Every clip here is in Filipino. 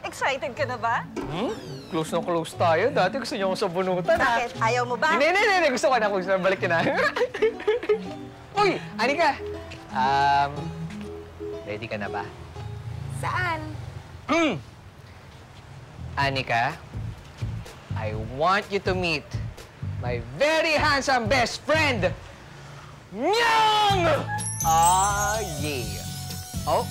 Excited ka na ba? Close na close tayo. Dati gusto niyo akong sabunutan, ha? Bakit? Ayaw mo ba? Hindi. Gusto ko na. Balik ka na. Uy, Anika! Ready ka na ba? Saan? Anika, I want you to meet my very handsome best friend, Myong! Ah, yeah. Oh,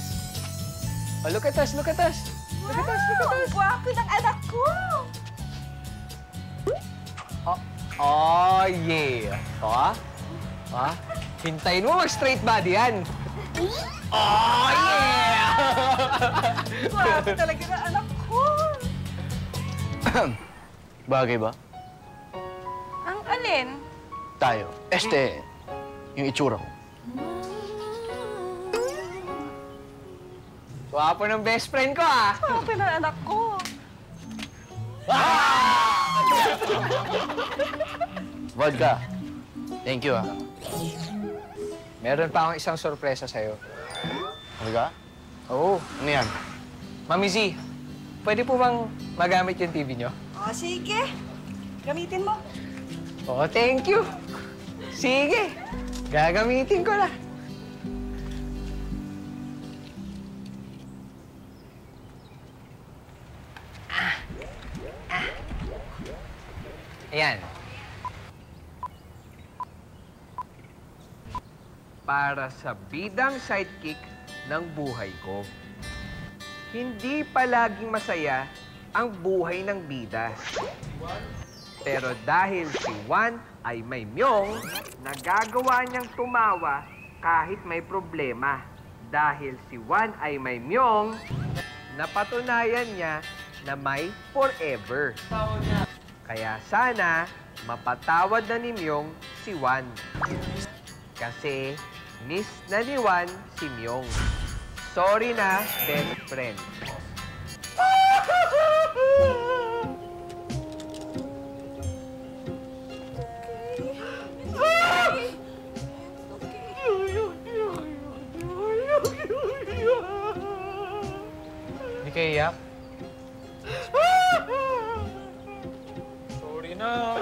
look at us, look at us. Look at us, look at us. Ang gwapo ng anak ko! Oh, yeah. Hintayin mo mag-straight body yan. Oh, yeah! Gwapo talaga ng anak ko! Bagay ba? Ang alin? Tayo. Yung itsura ko. Gwapo ng best friend ko, ah. Gwapo ng anak ko! Vodka. Thank you, ah. Meron pa akong isang sorpresa sa'yo. Vodka? Oo. Ano yan? Mami Z, pwede po bang magamit yung TV nyo? O, sige. Gamitin mo. Oo, thank you. Sige, gagamitin ko na. Ayan. Para sa bidang sidekick ng buhay ko. Hindi palaging masaya ang buhay ng bida. Pero dahil si Juan ay may Myong, nagagawa niyang tumawa kahit may problema. Dahil si Juan ay may Myong, napatunayan niya na may forever. Kaya sana mapatawad na ni Myong si Juan. Kasi miss na ni Juan si Myong. Sorry na, best friend. Hindi kayo iyak? Sorry na.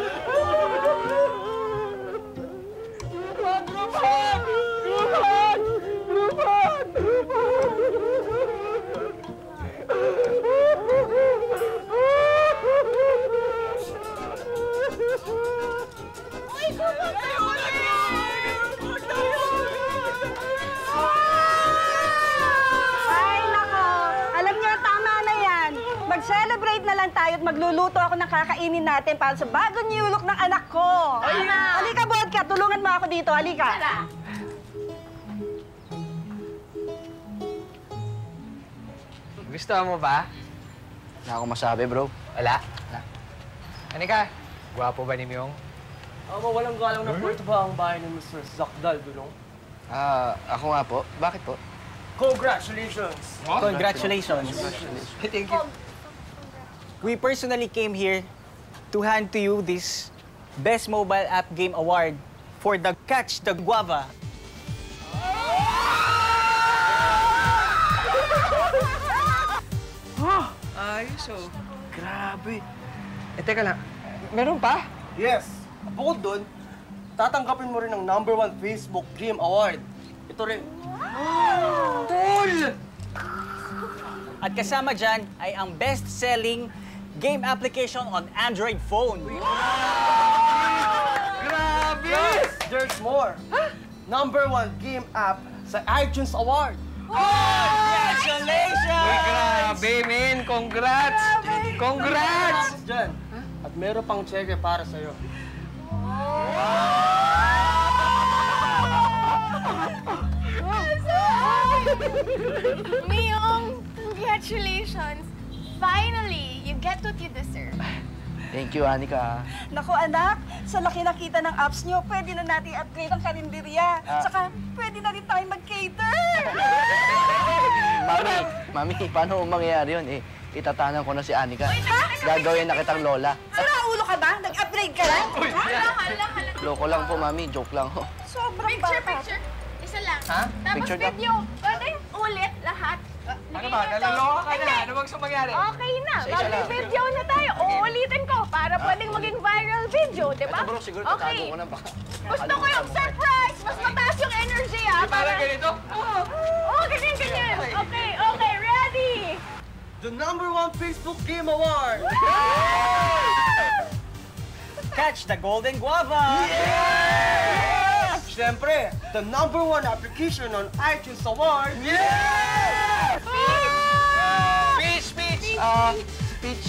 Mag-celebrate na lang tayo at magluluto ako ng kakainin natin para sa bagong new look ng anak ko. Halika, Vodka. Tulungan mo ako dito. Halika. Gusto mo ba? Wala akong masabi, bro. Wala. Anika, gwapo ba ni Myong? Walang galang na puerto ba ang bahay ni Mr. Zakdal, Dulong? Ako nga po. Bakit po? Congratulations! Congratulations. Thank you. We personally came here to hand to you this Best Mobile App Game Award for the Catch the Guava. Ayos, oh. Grabe. Teka lang. Meron pa? Yes! Bukod doon, tatanggapin mo rin ang #1 Facebook Game Award. Ito rin. Tol! At kasama dyan ay ang best-selling game application on Android phone. Grabe! Yes! There's more! #1 game app sa iTunes Award. Congratulations! Uy, grabe, men. Congrats! Congrats! Diyan. At meron pang cheque para sa'yo. Myong, congratulations! Finally, you get what you deserve. Thank you, Anika. Naku, anak. Sa laki nakita ng apps nyo, pwede na natin upgrade ang karinderya. Saka, pwede na rin tayo mag-cater. Mami, paano mangyayari yun? Itatanan ko na si Anika. Gagawin na kitang lola. Sira ulo ka ba? Nag-upgrade ka lang? Hala. Loko lang po, Mami. Joke lang ho. Sobrang bata. Picture. Isa lang. Ha? Tapos Picture na? video. Pwede ulit lahat. Ano ba? Naloloka ka na? Ano bang mangyari? Okay na. Isa-isa lang. Mag-video na tayo. Uulitin ko para pwedeng maging viral video, di ba? Ito bro, siguro tatago ko na baka. Gusto ko yung surprise! Mas mataas yung energy, ah. Parang ganito? Oo, ganyan. Okay, ready? The #1 Facebook Game Award! Catch the golden guava! Siyempre, the #1 application on iTunes Award! Speech! Speech,